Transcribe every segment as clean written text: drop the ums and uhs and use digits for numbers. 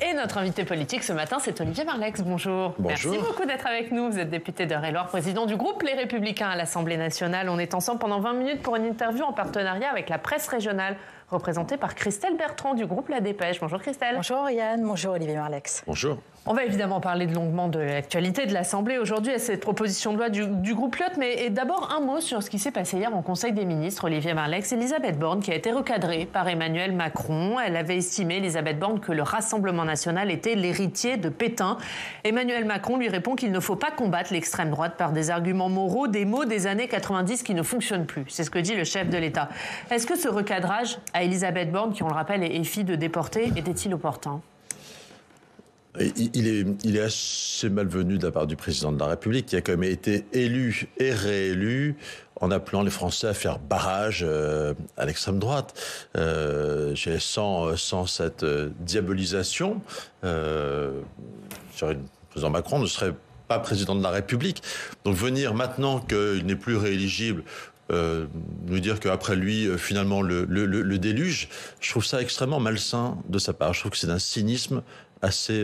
Et notre invité politique ce matin, c'est Olivier Marleix. Bonjour. Bonjour. Merci beaucoup d'être avec nous. Vous êtes député d'Eure-et-Loir, président du groupe Les Républicains à l'Assemblée nationale. On est ensemble pendant 20 minutes pour une interview en partenariat avec la presse régionale, représentée par Christelle Bertrand du groupe La Dépêche. Bonjour Christelle. Bonjour Yann, bonjour Olivier Marleix. Bonjour. On va évidemment parler longuement de l'actualité de l'Assemblée aujourd'hui à cette proposition de loi du groupe Lyot. Mais d'abord, un mot sur ce qui s'est passé hier en Conseil des ministres. Olivier Marleix, Elisabeth Borne qui a été recadrée par Emmanuel Macron. Elle avait estimé, Elisabeth Borne, que le Rassemblement national était l'héritier de Pétain. Emmanuel Macron lui répond qu'il ne faut pas combattre l'extrême droite par des arguments moraux, des mots des années 90 qui ne fonctionnent plus. C'est ce que dit le chef de l'État. Est-ce que ce recadrage à Elisabeth Borne, qui on le rappelle est fille de déportés, était-il opportun ? Il est assez malvenu de la part du président de la République, qui a quand même été élu et réélu en appelant les Français à faire barrage à l'extrême droite. Sans cette diabolisation, le président Macron ne serait pas président de la République. Donc venir maintenant qu'il n'est plus rééligible, nous dire qu'après lui, finalement, le déluge, je trouve ça extrêmement malsain de sa part. Je trouve que c'est d'un cynisme assez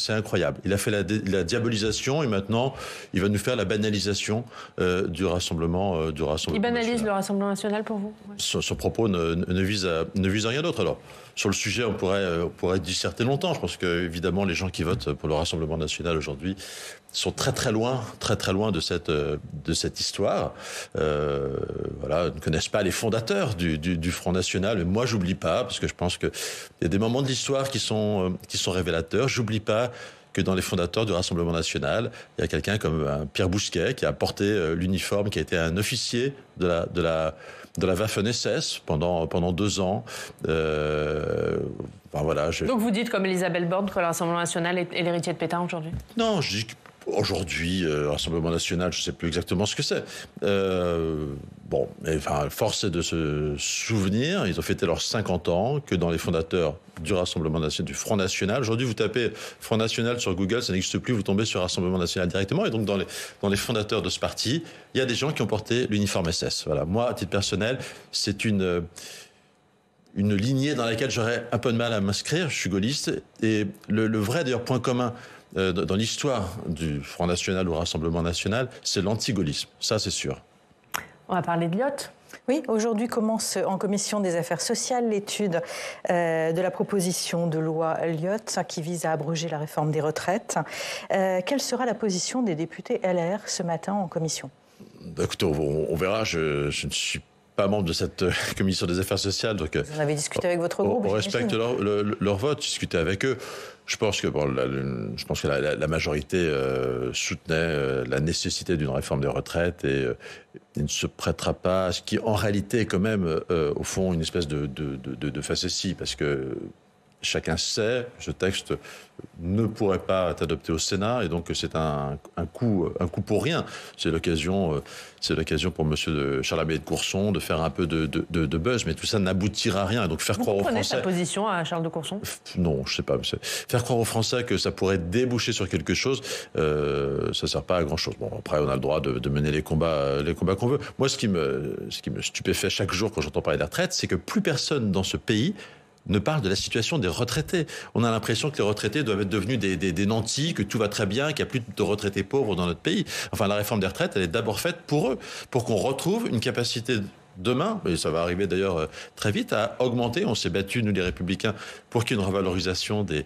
incroyable. Il a fait la diabolisation et maintenant, il va nous faire la banalisation du Rassemblement Il banalise national. Le Rassemblement national pour vous ? Son propos ne vise à rien d'autre. Alors, sur le sujet, on pourrait disserter longtemps. Je pense que, évidemment, les gens qui votent pour le Rassemblement national aujourd'hui sont très loin de cette histoire. Ne connaissent pas les fondateurs du Front National. Mais moi, j'oublie pas, parce que je pense qu'il y a des moments de l'histoire qui sont révélateurs. J'oublie pas que dans les fondateurs du Rassemblement national, il y a quelqu'un comme Pierre Bousquet qui a porté l'uniforme, qui a été un officier de la Waffen-SS pendant 2 ans. Donc vous dites, comme Elisabeth Borne, que le Rassemblement national est l'héritier de Pétain aujourd'hui ? Non, je dis qu'aujourd'hui, le Rassemblement national, je ne sais plus exactement ce que c'est. Force est de se souvenir, ils ont fêté leurs 50 ans, que dans les fondateurs du Rassemblement national, du Front National, aujourd'hui vous tapez Front National sur Google, ça n'existe plus, vous tombez sur Rassemblement national directement, et donc dans les fondateurs de ce parti, il y a des gens qui ont porté l'uniforme SS. Voilà. Moi, à titre personnel, c'est une lignée dans laquelle j'aurais un peu de mal à m'inscrire. Je suis gaulliste, et le vrai d'ailleurs point commun dans l'histoire du Front National ou Rassemblement national, c'est l'anti-gaullisme. Ça, c'est sûr. On va parler de Lyot. Oui, aujourd'hui commence en commission des affaires sociales l'étude de la proposition de loi Lyot qui vise à abroger la réforme des retraites. Quelle sera la position des députés LR ce matin en commission ? Écoutez, on verra. Je ne suis pas membre de cette commission des affaires sociales. Donc, vous en avez discuté avec votre groupe. On respecte leur vote, discuter avec eux. Je pense que la majorité soutenait la nécessité d'une réforme des retraites et ne se prêtera pas à ce qui, en réalité, est quand même, au fond, une espèce de facétie, parce que chacun sait que ce texte ne pourrait pas être adopté au Sénat, et donc c'est un coup pour rien. C'est l'occasion pour monsieur Charles-Amélie de Courson de faire un peu de buzz, mais tout ça n'aboutira à rien. Donc faire croire aux Français. Vous comprenez sa position à Charles de Courson ? Non, je sais pas. Faire croire aux Français que ça pourrait déboucher sur quelque chose, ça sert pas à grand chose. Bon, après on a le droit de mener les combats qu'on veut. Moi, ce qui me stupéfait chaque jour quand j'entends parler des retraites, c'est que plus personne dans ce pays ne parle de la situation des retraités. On a l'impression que les retraités doivent être devenus des nantis, que tout va très bien, qu'il n'y a plus de retraités pauvres dans notre pays. Enfin, la réforme des retraites, elle est d'abord faite pour eux, pour qu'on retrouve une capacité demain, et ça va arriver d'ailleurs très vite, à augmenter. On s'est battu, nous les Républicains, pour qu'il y ait une revalorisation de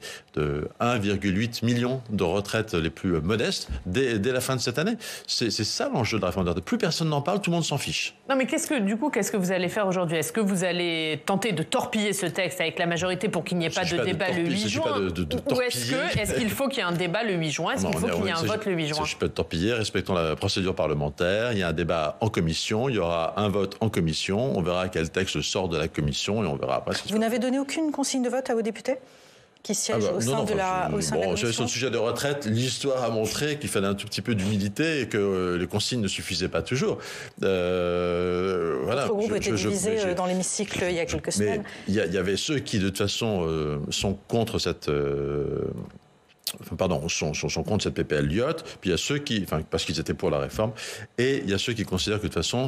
1,8 million de retraites les plus modestes dès la fin de cette année. C'est ça l'enjeu de la réforme des retraites. Plus personne n'en parle, tout le monde s'en fiche. Non, mais qu'est-ce que vous allez faire aujourd'hui ? Est-ce que vous allez tenter de torpiller ce texte avec la majorité pour qu'il n'y ait pas de débat le 8 juin ? Ou est-ce qu'il faut qu'il y ait un débat le 8 juin ? Est-ce qu'il faut qu'il y ait un vote le 8 juin ? Je ne suis pas de torpiller, respectons la procédure parlementaire. Il y a un débat en commission, il y aura un vote en commission. On verra quel texte sort de la commission et on verra après ce qui se passe. Vous n'avez donné aucune consigne de vote à vos députés qui siègent au sein de la commission ? Sur le sujet des retraites, l'histoire a montré qu'il fallait un tout petit peu d'humilité et que les consignes ne suffisaient pas toujours. Votre groupe était divisé dans l'hémicycle il y a quelques semaines. Il y avait ceux qui, de toute façon, sont contre cette... sont contre cette PPL Lyot, puis il y a ceux qui, parce qu'ils étaient pour la réforme, et il y a ceux qui considèrent que de toute façon,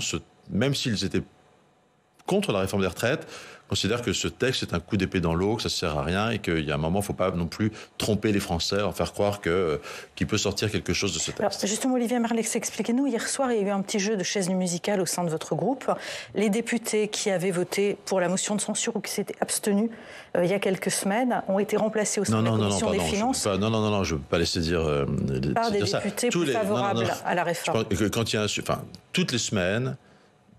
même s'ils étaient contre la réforme des retraites considèrent que ce texte est un coup d'épée dans l'eau, que ça ne sert à rien et qu'il y a un moment, il ne faut pas non plus tromper les Français, en faire croire qu'il peut sortir quelque chose de ce texte. Alors, justement, Olivier Marleix, expliquez-nous, hier soir, il y a eu un petit jeu de chaises musicales au sein de votre groupe. Les députés qui avaient voté pour la motion de censure ou qui s'étaient abstenus il y a quelques semaines ont été remplacés au sein de la Commission des Finances. Je ne veux pas laisser dire par des députés plus favorables à la réforme. Quand il y a toutes les semaines,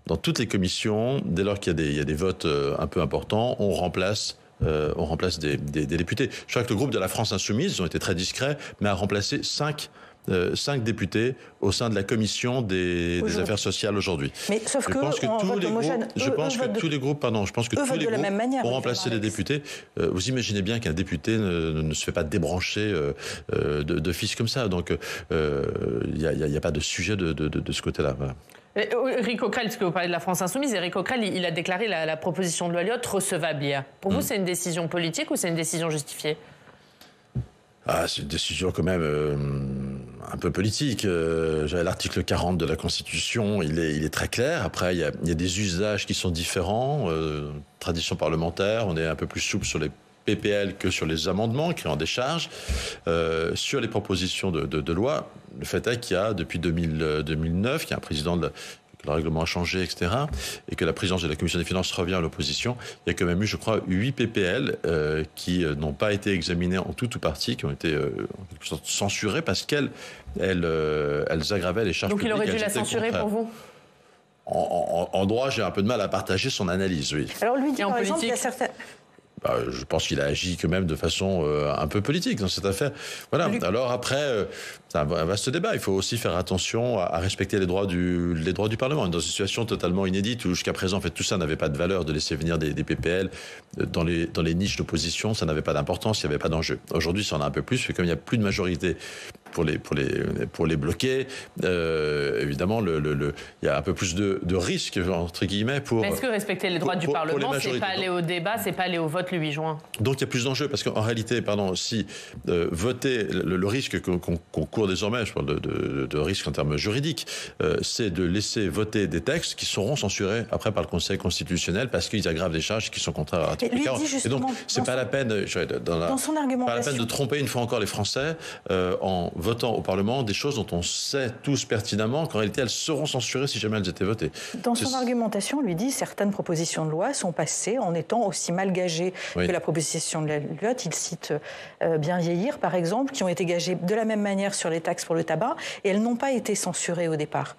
dans toutes les commissions, dès lors qu'il y a des votes un peu importants, on remplace des députés. Je crois que le groupe de la France Insoumise, ils ont été très discrets, mais a remplacé 5 députés au sein de la commission des affaires sociales aujourd'hui. Mais sauf que tous les groupes ont remplacé les députés. Vous imaginez bien qu'un député ne se fait pas débrancher d'office comme ça. Donc il n'y a pas de sujet de ce côté-là. Voilà. Éric Coquerel, parce que vous parlez de la France Insoumise, Éric Coquerel, il a déclaré la proposition de loi Lyotte recevable hier. Pour vous, c'est une décision politique ou c'est une décision justifiée ? C'est une décision quand même un peu politique. L'article 40 de la Constitution, il est très clair. Après, il y a des usages qui sont différents. Tradition parlementaire, on est un peu plus souple sur les PPL que sur les amendements créant des charges. Sur les propositions de loi, le fait est qu'il y a, depuis 2009, qu'il y a un président que le règlement a changé, etc., et que la présidence de la Commission des finances revient à l'opposition, il y a quand même eu, je crois, 8 PPL qui n'ont pas été examinés en tout ou partie, qui ont été en quelque sorte censurés parce qu'elles aggravaient les charges publiques. Donc il aurait dû la censurer pour vous ? En droit, j'ai un peu de mal à partager son analyse, oui. Alors lui dit, par exemple, il y a certains... je pense qu'il a agi quand même de façon un peu politique dans cette affaire. Voilà. Alors après, c'est un vaste débat. Il faut aussi faire attention à respecter les droits du Parlement. Dans une situation totalement inédite où jusqu'à présent, en fait, tout ça n'avait pas de valeur de laisser venir des PPL dans les niches d'opposition, ça n'avait pas d'importance, il n'y avait pas d'enjeu. Aujourd'hui, ça en a un peu plus, mais comme il n'y a plus de majorité pour les bloquer, évidemment, il y a un peu plus de risques, entre guillemets, pour... Mais est-ce que respecter les droits du Parlement, c'est pas aller au débat, c'est pas aller au vote le 8 juin ? Donc il y a plus d'enjeux, parce qu'en réalité, si voter, le risque qu'on court désormais, je parle de risque en termes juridiques, c'est de laisser voter des textes qui seront censurés après par le Conseil constitutionnel parce qu'ils aggravent des charges qui sont contraires à l'article 40. Et donc, c'est pas la peine, dans son argumentation, pas la peine de tromper une fois encore les Français en votant au Parlement des choses dont on sait tous pertinemment qu'en réalité elles seront censurées si jamais elles étaient votées. Dans son argumentation, lui dit certaines propositions de loi sont passées en étant aussi mal gagées que la proposition de la Lyotte. Il cite Bien vieillir, par exemple, qui ont été gagées de la même manière sur les taxes pour le tabac et elles n'ont pas été censurées au départ.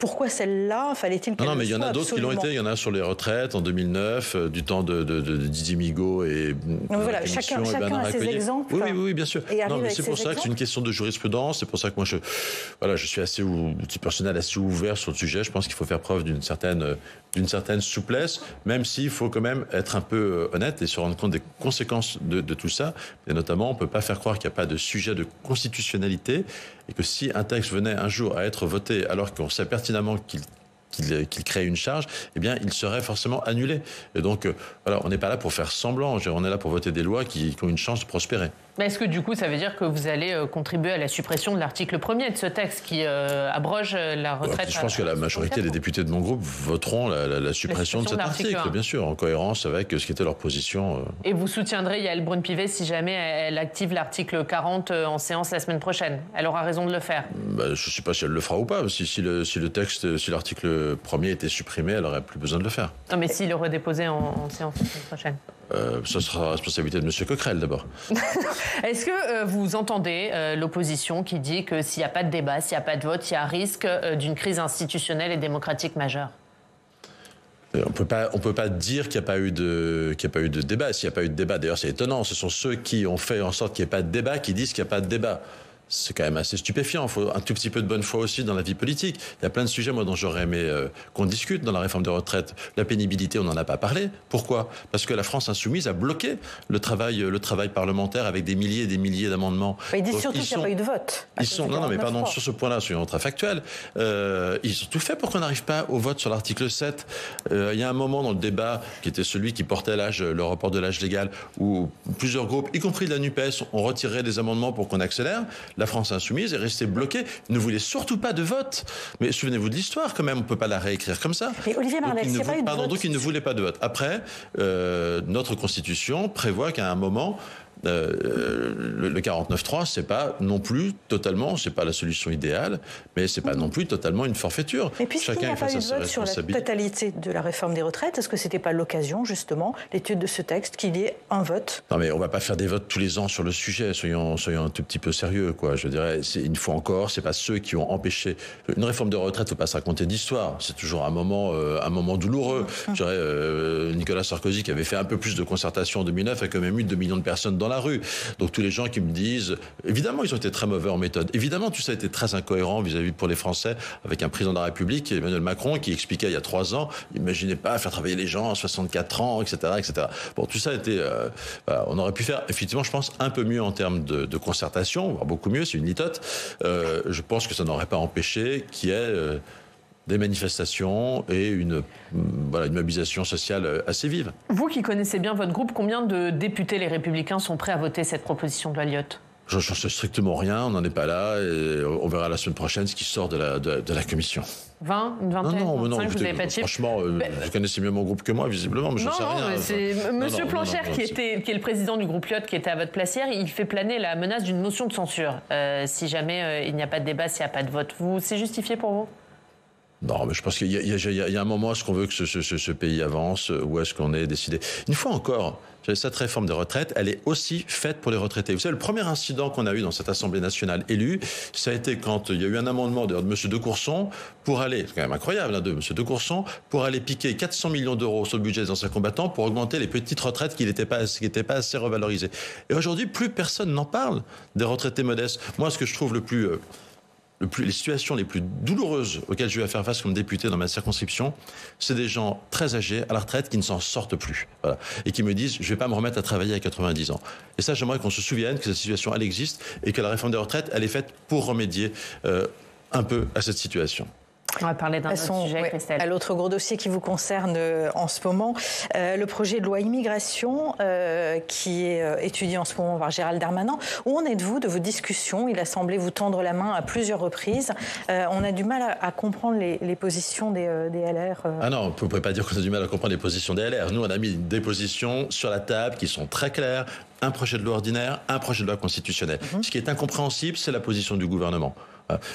Pourquoi celle-là fallait-il qu'elle Non, mais il y en a d'autres qui l'ont été. Il y en a sur les retraites en 2009, du temps de Didier Migaud et voilà, chacun a ses exemples. Oui, bien sûr. Non, mais c'est pour ça que c'est une question de jurisprudence. C'est pour ça que moi, je suis assez, petit personnel, assez ouvert sur le sujet. Je pense qu'il faut faire preuve d'une certaine souplesse, même s'il faut quand même être un peu honnête et se rendre compte des conséquences de tout ça. Et notamment, on ne peut pas faire croire qu'il n'y a pas de sujet de constitutionnalité et que si un texte venait un jour à être voté alors qu'on sait pertinemment qu'il crée une charge, eh bien, il serait forcément annulé. Et donc, voilà, on n'est pas là pour faire semblant. On est là pour voter des lois qui ont une chance de prospérer. Mais est-ce que du coup, ça veut dire que vous allez contribuer à la suppression de l'article 1er de ce texte qui abroge la retraite? Je pense que la majorité des députés de mon groupe voteront la suppression de cet article, bien sûr, en cohérence avec ce qui était leur position. Et vous soutiendrez Yaël Braun-Pivet si jamais elle active l'article 40 en séance la semaine prochaine? Elle aura raison de le faire. Je ne sais pas si elle le fera ou pas. Si l'article 1er était supprimé, elle n'aurait plus besoin de le faire. Non, mais s'il le redéposait en séance la semaine prochaine? Ce sera la responsabilité de M. Coquerel, d'abord. Est-ce que vous entendez l'opposition qui dit que s'il n'y a pas de débat, s'il n'y a pas de vote, il y a risque d'une crise institutionnelle et démocratique majeure? On peut pas dire qu'il n'y a pas eu de débat. S'il n'y a pas eu de débat, d'ailleurs, c'est étonnant. Ce sont ceux qui ont fait en sorte qu'il n'y ait pas de débat qui disent qu'il n'y a pas de débat. C'est quand même assez stupéfiant. Il faut un tout petit peu de bonne foi aussi dans la vie politique. Il y a plein de sujets, moi, dont j'aurais aimé qu'on discute dans la réforme des retraites. La pénibilité, on n'en a pas parlé. Pourquoi? Parce que la France insoumise a bloqué le travail parlementaire avec des milliers et des milliers d'amendements. Ils disent surtout qu'il n'y a pas eu de vote. Non, mais pardon, sur ce point-là, soyons très factuels. Ils ont tout fait pour qu'on n'arrive pas au vote sur l'article 7. Il y a un moment dans le débat, qui était celui qui portait le report de l'âge légal, où plusieurs groupes, y compris de la NUPES, ont retiré des amendements pour qu'on accélère. la France insoumise est restée bloquée, ne voulait surtout pas de vote. Mais souvenez-vous de l'histoire quand même, on ne peut pas la réécrire comme ça. Mais Olivier Marleix, il n'y a pas eu de vote. Donc il ne voulait pas de vote. Après, notre Constitution prévoit qu'à un moment, le 49.3, c'est pas non plus totalement, c'est pas la solution idéale, mais c'est pas non plus totalement une forfaiture. Mais puisqu'il n'y a pas eu de vote sur la totalité de la réforme des retraites, est-ce que c'était pas l'occasion, justement, l'étude de ce texte, qu'il y ait un vote? Non, mais on va pas faire des votes tous les ans sur le sujet. Soyons un tout petit peu sérieux, quoi. Je dirais, une fois encore, c'est pas ceux qui ont empêché une réforme de retraite. Faut pas se raconter d'histoire. C'est toujours un moment douloureux. Je dirais, Nicolas Sarkozy, qui avait fait un peu plus de concertation en 2009, a quand même eu 2 millions de personnes dans la rue. Donc tous les gens qui me disent, évidemment ils ont été très mauvais en méthode, évidemment tout ça a été très incohérent vis-à-vis pour les Français, avec un président de la République, Emmanuel Macron, qui expliquait il y a 3 ans, imaginez pas faire travailler les gens à 64 ans, etc. etc. Bon, tout ça a été, on aurait pu faire effectivement, je pense, un peu mieux en termes de concertation, voire beaucoup mieux, c'est une litote. Je pense que ça n'aurait pas empêché qu'il y ait des manifestations et une mobilisation sociale assez vive. Vous qui connaissez bien votre groupe, combien de députés les Républicains sont prêts à voter cette proposition de loi Lyotte? J'en sais strictement rien, on n'en est pas là, et on verra la semaine prochaine ce qui sort de la commission. 20, une vingtaine, non, 25, écoutez, vous n'avez pas de chiffre? Franchement, vous connaissez mieux mon groupe que moi, visiblement, mais je ne sais rien. C'est Monsieur Plancher, qui est le président du groupe Lyotte, qui était à votre place hier, il fait planer la menace d'une motion de censure. Si jamais il n'y a pas de débat, s'il n'y a pas de vote. C'est justifié pour vous? Non, mais je pense qu'il y a un moment, est-ce qu'on veut que ce pays avance, ou est-ce qu'on est décidé? Une fois encore, cette réforme des retraites, elle est aussi faite pour les retraités. Vous savez, le premier incident qu'on a eu dans cette Assemblée nationale élue, ça a été quand il y a eu un amendement de M. De Courson pour aller, c'est quand même incroyable, de M. De Courson, pour aller piquer 400 millions d'euros sur le budget des anciens combattants pour augmenter les petites retraites qui n'étaient pas assez revalorisées. Et aujourd'hui, plus personne n'en parle des retraités modestes. Moi, ce que je trouve les situations les plus douloureuses auxquelles je vais faire face comme député dans ma circonscription, c'est des gens très âgés à la retraite qui ne s'en sortent plus. Voilà. Et qui me disent, je ne vais pas me remettre à travailler à 90 ans. Et ça, j'aimerais qu'on se souvienne que cette situation, elle existe et que la réforme des retraites, elle est faite pour remédier un peu à cette situation. On va parler d'un autre sujet, Christelle. À l'autre gros dossier qui vous concerne en ce moment, le projet de loi immigration qui est étudié en ce moment par Gérald Darmanin. Où en êtes-vous de vos discussions? Il a semblé vous tendre la main à plusieurs reprises. On a du mal à comprendre les positions des LR. Ah non, vous ne pouvez pas dire qu'on a du mal à comprendre les positions des LR. Nous, on a mis des positions sur la table qui sont très claires. Un projet de loi ordinaire, un projet de loi constitutionnelle. Ce qui est incompréhensible, c'est la position du gouvernement.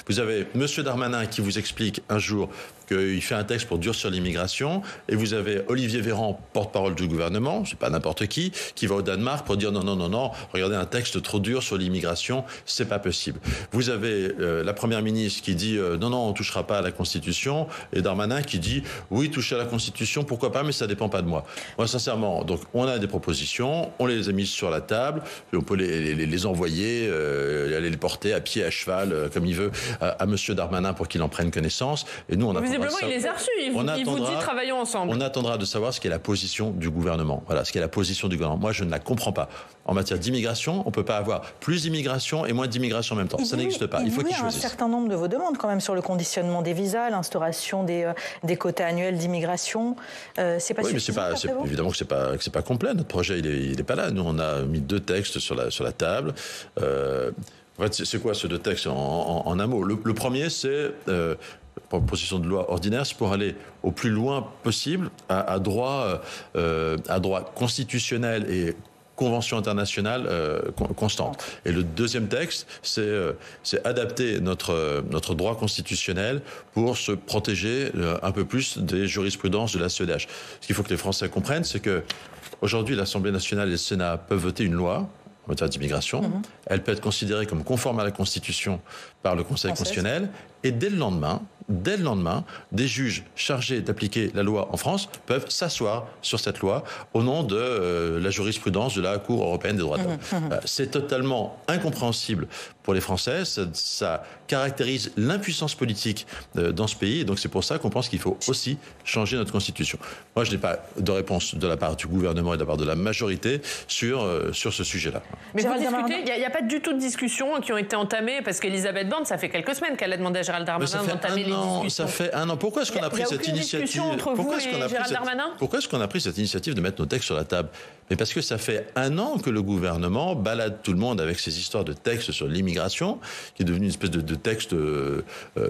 Vous avez M. Darmanin qui vous explique un jour qu'il fait un texte pour durcir l'immigration, et vous avez Olivier Véran, porte-parole du gouvernement, c'est pas n'importe qui va au Danemark pour dire non, regardez, un texte trop dur sur l'immigration, c'est pas possible. Vous avez la première ministre qui dit non, on touchera pas à la Constitution, et Darmanin qui dit oui, toucher à la Constitution, pourquoi pas, mais ça dépend pas de moi. Moi, sincèrement, donc on a des propositions, on les a mises sur la table, et on peut les envoyer, aller les porter à pied, à cheval, comme il veut, à M. Darmanin pour qu'il en prenne connaissance, et nous on a visiblement, il les a reçus. Il vous dit travaillons ensemble. On attendra de savoir ce qu'est la position du gouvernement. Voilà, ce qu'est la position du gouvernement. Moi, je ne la comprends pas. En matière d'immigration, on ne peut pas avoir plus d'immigration et moins d'immigration en même temps. Ça n'existe pas. Il faut qu'ils choisissent. Il y a un certain nombre de vos demandes quand même sur le conditionnement des visas, l'instauration des quotas annuels d'immigration. C'est pas suffisant. Oui, mais évidemment que c'est pas complet. Notre projet, il est pas là. Nous, on a mis 2 textes sur la table. En fait, c'est quoi ces 2 textes en un mot? Le premier, c'est proposition de loi ordinaire, c'est pour aller au plus loin possible à droit constitutionnel et convention internationale constante. Et le deuxième texte, c'est adapter notre droit constitutionnel pour se protéger un peu plus des jurisprudences de la CEDH. Ce qu'il faut que les Français comprennent, c'est que aujourd'hui, l'Assemblée nationale et le Sénat peuvent voter une loi en matière d'immigration. Elle peut être considérée comme conforme à la Constitution par le Conseil constitutionnel. Et dès le lendemain, des juges chargés d'appliquer la loi en France peuvent s'asseoir sur cette loi au nom de la jurisprudence de la Cour européenne des droits de l'homme. C'est totalement incompréhensible pour les Français. Ça caractérise l'impuissance politique dans ce pays. Et donc c'est pour ça qu'on pense qu'il faut aussi changer notre Constitution. Moi, je n'ai pas de réponse de la part du gouvernement et de la part de la majorité sur ce sujet-là. Mais vous discutez, il n'y a pas du tout de discussions qui ont été entamées, parce qu'Elisabeth Borne, ça fait quelques semaines qu'elle a demandé à Gérald Darmanin d'entamer les discussions. Ça fait un an. Pourquoi est-ce qu'on a pris cette initiative entre vous et Gérald Darmanin ? Pourquoi est-ce qu'on a pris cette initiative de mettre nos textes sur la table ? Mais parce que ça fait un an que le gouvernement balade tout le monde avec ces histoires de textes sur l'immigration, qui est devenu une espèce de texte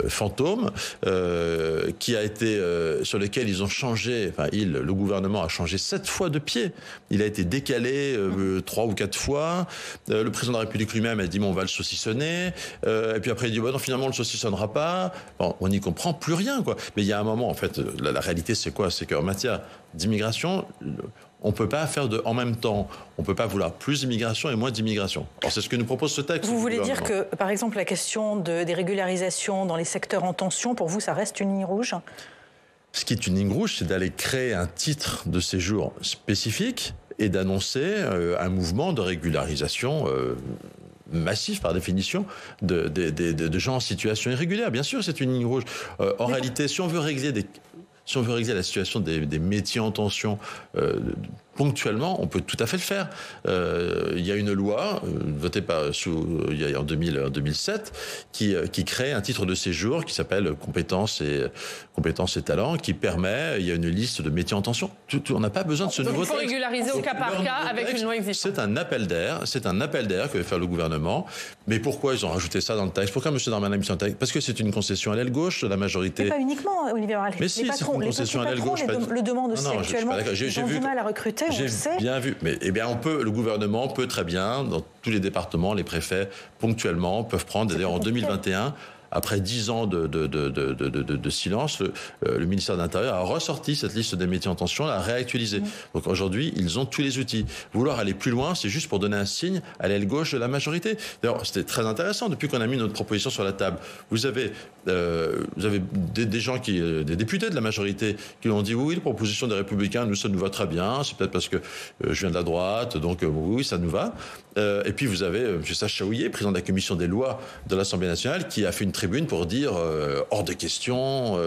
fantôme, qui a été sur lequel ils ont changé. Enfin, le gouvernement a changé 7 fois de pied. Il a été décalé 3 ou 4 fois. Le président de la République lui-même a dit on va le saucissonner. Et puis après il dit non, finalement on le saucissonnera pas. Bon, on n'y comprend plus rien, quoi. Mais il y a un moment, en fait, la réalité c'est quoi ? C'est qu'en matière d'immigration, on ne peut pas faire en même temps. On ne peut pas vouloir plus d'immigration et moins d'immigration. Alors c'est ce que nous propose ce texte. Vous voulez dire que, par exemple, la question des régularisations dans les secteurs en tension, pour vous, ça reste une ligne rouge ? Ce qui est une ligne rouge, c'est d'aller créer un titre de séjour spécifique et d'annoncer un mouvement de régularisation massif par définition de gens en situation irrégulière. Bien sûr, c'est une ligne rouge. En réalité, si on veut régler la situation des métiers en tension ponctuellement, on peut tout à fait le faire. Il y a une loi votée en 2007 qui crée un titre de séjour qui s'appelle compétences et talents, qui permet, il y a une liste de métiers en tension. On n'a pas besoin de ce nouveau texte. Il faut régulariser au cas par cas avec une loi existante. C'est un appel d'air que va faire le gouvernement. Mais pourquoi ils ont rajouté ça dans le texte ? Pourquoi M. Darmanin a mis ça dans le texte ? Parce que c'est une concession à l'aile gauche de la majorité. Mais pas uniquement, Olivier Marleix. Mais si, c'est une concession à l'aile gauche. Le demandent aussi actuellement. Ils ont du mal à recruter, on le sait. J'ai bien vu. Mais le gouvernement peut très bien, dans tous les départements, les préfets, ponctuellement, peuvent prendre, d'ailleurs en 2021, après 10 ans de silence, le ministère de l'Intérieur a ressorti cette liste des métiers en tension, l'a réactualisée. Donc aujourd'hui, ils ont tous les outils. Vouloir aller plus loin, c'est juste pour donner un signe à l'aile gauche de la majorité. D'ailleurs, c'était très intéressant depuis qu'on a mis notre proposition sur la table. Vous avez des gens des députés de la majorité qui ont dit oui, la proposition des Républicains, ça nous va très bien. C'est peut-être parce que je viens de la droite, donc oui, ça nous va. Et puis vous avez M. Sachaoui, président de la commission des lois de l'Assemblée nationale, qui a fait une tribune pour dire hors de question,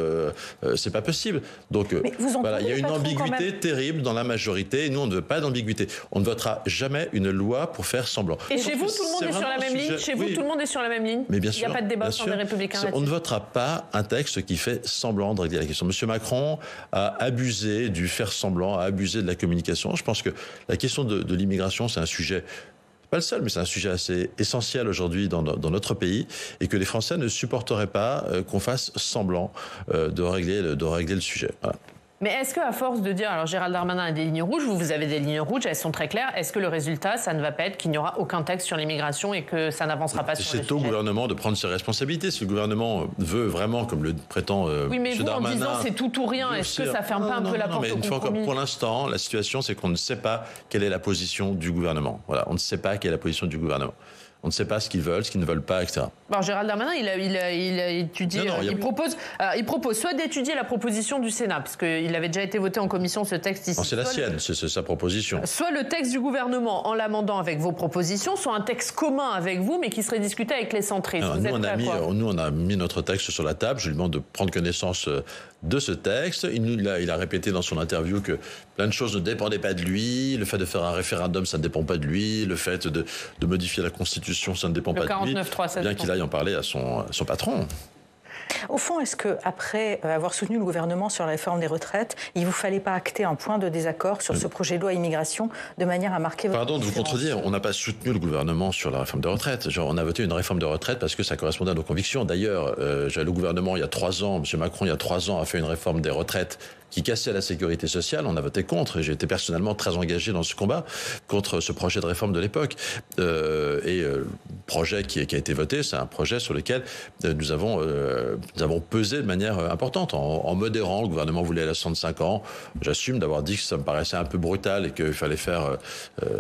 c'est pas possible. Donc voilà, il y a une ambiguïté terrible dans la majorité et nous on ne veut pas d'ambiguïté. On ne votera jamais une loi pour faire semblant. Et chez vous, tout le monde est sur la même ligne. Chez vous, tout le monde est sur la même ligne. Mais bien sûr, il n'y a pas de débat sur les Républicains là-dessus. On ne votera pas un texte qui fait semblant de régler la question. Monsieur Macron a abusé du faire semblant, a abusé de la communication. Je pense que la question de l'immigration, c'est un sujet. Pas le seul, mais c'est un sujet assez essentiel aujourd'hui dans notre pays et que les Français ne supporteraient pas qu'on fasse semblant de régler le sujet. Voilà. Mais est-ce qu'à force de dire, alors Gérald Darmanin a des lignes rouges, vous avez des lignes rouges, elles sont très claires, est-ce que le résultat, ça ne va pas être qu'il n'y aura aucun texte sur l'immigration et que ça n'avancera pas sur le sujet ? C'est au gouvernement de prendre ses responsabilités. Si le gouvernement veut vraiment, comme le prétend oui, mais M. vous, Darmanin... en disant c'est tout ou rien, est-ce que ça ferme pas un peu la porte au compromis ? Pour l'instant, la situation, c'est qu'on ne sait pas quelle est la position du gouvernement. Voilà, on ne sait pas quelle est la position du gouvernement. On ne sait pas ce qu'ils veulent, ce qu'ils ne veulent pas, etc. Alors Gérald Darmanin, il a étudié, il propose soit d'étudier la proposition du Sénat, parce qu'il avait déjà été voté en commission ce texte ici. Non, c'est la sienne, c'est sa proposition. Soit le texte du gouvernement en l'amendant avec vos propositions, soit un texte commun avec vous, mais qui serait discuté avec les centristes. Nous, on a mis notre texte sur la table. Je lui demande de prendre connaissance de ce texte. Il a répété dans son interview que plein de choses ne dépendaient pas de lui. Le fait de faire un référendum, ça ne dépend pas de lui. Le fait de modifier la Constitution, ça ne dépend pas de lui. Bien qu'il aille en parler à son patron. Au fond, est-ce qu'après avoir soutenu le gouvernement sur la réforme des retraites, il ne vous fallait pas acter un point de désaccord sur ce projet de loi immigration de manière à marquer votre Pardon de vous contredire, on n'a pas soutenu le gouvernement sur la réforme des retraites. On a voté une réforme de retraite parce que ça correspondait à nos convictions. D'ailleurs, le gouvernement, il y a 3 ans, M. Macron, il y a 3 ans, a fait une réforme des retraites qui cassait la sécurité sociale. On a voté contre et j'ai été personnellement très engagé dans ce combat contre ce projet de réforme de l'époque. Le projet qui a été voté, c'est un projet sur lequel nous avons pesé de manière importante en modérant. Le gouvernement voulait aller à 65 ans. J'assume d'avoir dit que ça me paraissait un peu brutal et qu'il fallait faire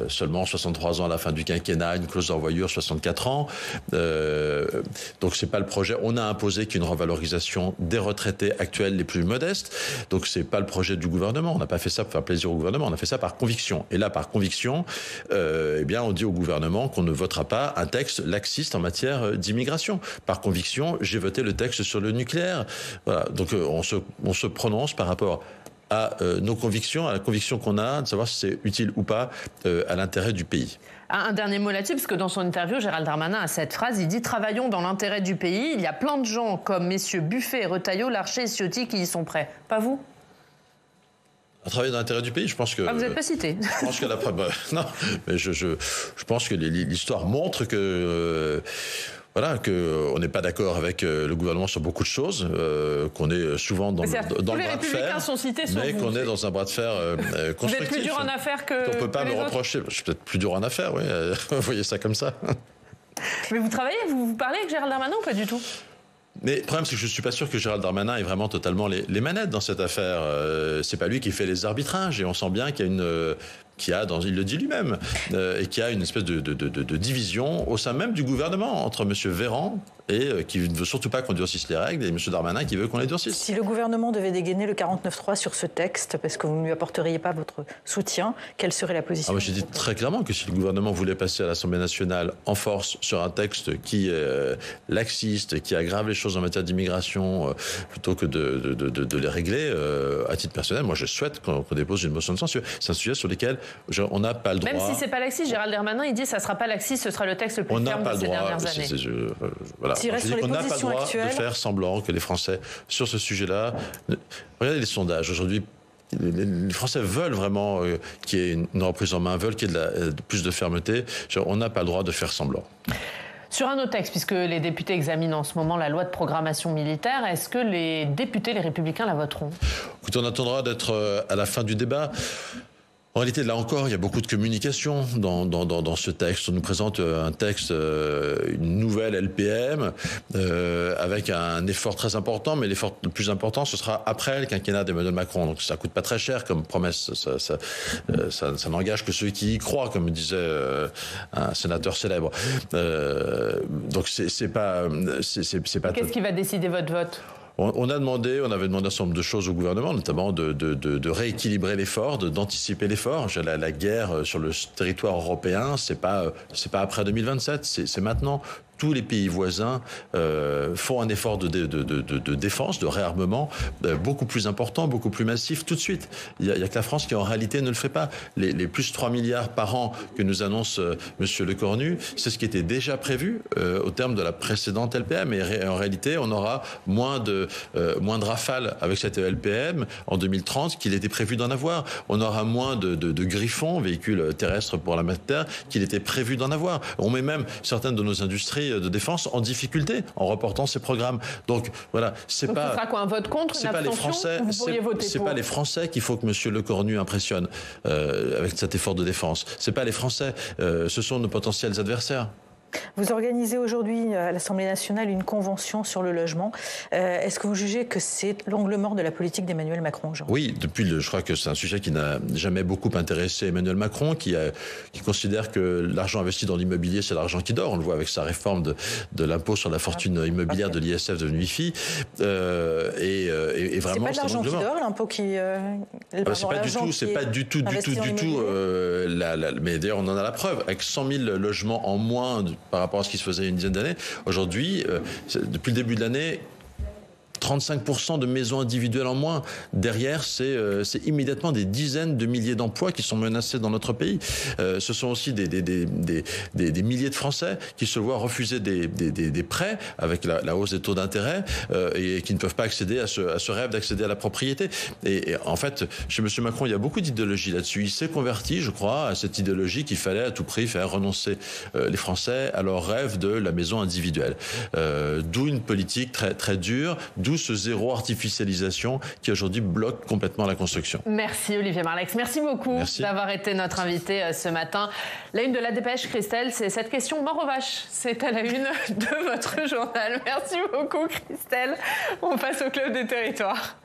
seulement 63 ans à la fin du quinquennat, une clause d'envoyure 64 ans. Donc c'est pas le projet. On a imposé qu'une revalorisation des retraités actuels les plus modestes. Donc c'est pas le projet du gouvernement. On n'a pas fait ça pour faire plaisir au gouvernement. On a fait ça par conviction. Et là, par conviction, on dit au gouvernement qu'on ne votera pas un texte laxiste en matière d'immigration. Par conviction, j'ai voté le texte sur le nucléaire. Voilà. Donc on se prononce par rapport à nos convictions, à la conviction qu'on a de savoir si c'est utile ou pas à l'intérêt du pays. Un dernier mot là-dessus, parce que dans son interview, Gérald Darmanin a cette phrase, il dit « Travaillons dans l'intérêt du pays, il y a plein de gens comme messieurs Buffet, Retailleau, Larcher et Ciotti qui y sont prêts. » Pas vous? À travailler dans l'intérêt du pays, je pense que... vous n'êtes pas cité. Je pense que non, mais je pense que l'histoire montre que... Voilà, qu'on n'est pas d'accord avec le gouvernement sur beaucoup de choses, qu'on est souvent dans le bras de fer, mais qu'on est dans un bras de fer constructif. Vous êtes plus dur en affaires que... On ne peut pas me reprocher. Je suis peut-être plus dur en affaires, oui. Vous voyez ça comme ça. Mais vous travaillez, vous parlez avec Gérald Darmanin ou pas du tout? Mais le problème, c'est que je ne suis pas sûr que Gérald Darmanin ait vraiment totalement les manettes dans cette affaire. C'est pas lui qui fait les arbitrages, et on sent bien qu'il y a il le dit lui-même, et qu'il y a une espèce de division au sein même du gouvernement entre M. Véran et qui ne veut surtout pas qu'on durcisse les règles, et M. Darmanin qui veut qu'on les durcisse. Si le gouvernement devait dégainer le 49.3 sur ce texte, parce que vous ne lui apporteriez pas votre soutien, quelle serait la position? Moi, j'ai dit très clairement que si le gouvernement voulait passer à l'Assemblée nationale en force sur un texte qui est laxiste, qui aggrave les choses en matière d'immigration, plutôt que de les régler, à titre personnel, moi je souhaite qu'on dépose une motion de censure. C'est un sujet sur lequel on n'a pas le droit. Même si c'est pas laxiste, Gérald Darmanin, il dit que ça sera pas laxiste, ce sera le texte le plus ferme de ces dernières années. Voilà. On n'a pas le droit de faire semblant que les Français, sur ce sujet-là... Regardez les sondages. Aujourd'hui, les Français veulent vraiment qu'il y ait une reprise en main, veulent qu'il y ait plus de fermeté. On n'a pas le droit de faire semblant. Sur un autre texte, puisque les députés examinent en ce moment la loi de programmation militaire, est-ce que les députés, les Républicains, la voteront? Écoutez, on attendra d'être à la fin du débat. En réalité, là encore, il y a beaucoup de communication dans ce texte. On nous présente un texte, une nouvelle LPM, avec un effort très important, mais l'effort le plus important, ce sera après le quinquennat d'Emmanuel Macron. Donc ça coûte pas très cher comme promesse. Ça n'engage que ceux qui y croient, comme disait un sénateur célèbre. Donc c'est pas. Qu'est-ce qui va décider votre vote? On avait demandé un certain nombre de choses au gouvernement, notamment de rééquilibrer l'effort, d'anticiper l'effort. La guerre sur le territoire européen, c'est pas après 2027, c'est maintenant. Tous les pays voisins font un effort de défense, de réarmement beaucoup plus important, beaucoup plus massif tout de suite. Il y a que la France qui en réalité ne le fait pas. Les plus 3 milliards par an que nous annonce Monsieur Lecornu, c'est ce qui était déjà prévu au terme de la précédente LPM. Et en réalité, on aura moins de rafales avec cette LPM en 2030 qu'il était prévu d'en avoir. On aura moins de Griffon, véhicules terrestres pour la terre, qu'il était prévu d'en avoir. On met même certaines de nos industries de défense en difficulté en reportant ces programmes. Donc voilà, c'est pas. Ce sera quoi, un vote contre, une abstention? C'est pas les Français qu'il faut que Monsieur Lecornu impressionne avec cet effort de défense. C'est pas les Français, ce sont nos potentiels adversaires. Vous organisez aujourd'hui à l'Assemblée nationale une convention sur le logement. Est-ce que vous jugez que c'est l'angle mort de la politique d'Emmanuel Macron aujourd'hui? Oui, je crois que c'est un sujet qui n'a jamais beaucoup intéressé Emmanuel Macron, qui considère que l'argent investi dans l'immobilier, c'est l'argent qui dort. On le voit avec sa réforme de l'impôt sur la fortune immobilière de l'ISF devenu IFI. Et vraiment, c'est pas de l'argent qui dort, l'impôt qui... c'est pas du tout. Mais d'ailleurs, on en a la preuve. Avec 100 000 logements en moins par rapport à ce qui se faisait il y a une dizaine d'années. Aujourd'hui, depuis le début de l'année, 35% de maisons individuelles en moins. Derrière, c'est immédiatement des dizaines de milliers d'emplois qui sont menacés dans notre pays. Ce sont aussi des milliers de Français qui se voient refuser des prêts avec la hausse des taux d'intérêt et qui ne peuvent pas accéder à ce rêve d'accéder à la propriété. Et en fait, chez M. Macron, il y a beaucoup d'idéologie là-dessus. Il s'est converti, je crois, à cette idéologie qu'il fallait à tout prix faire renoncer les Français à leur rêve de la maison individuelle. D'où une politique très, très dure, d'où ce zéro artificialisation qui aujourd'hui bloque complètement la construction. Merci Olivier Marleix. Merci beaucoup d'avoir été notre invité ce matin. La une de la Dépêche, Christelle, c'est cette question mort aux vaches. C'est à la une de votre journal. Merci beaucoup Christelle. On passe au Club des Territoires.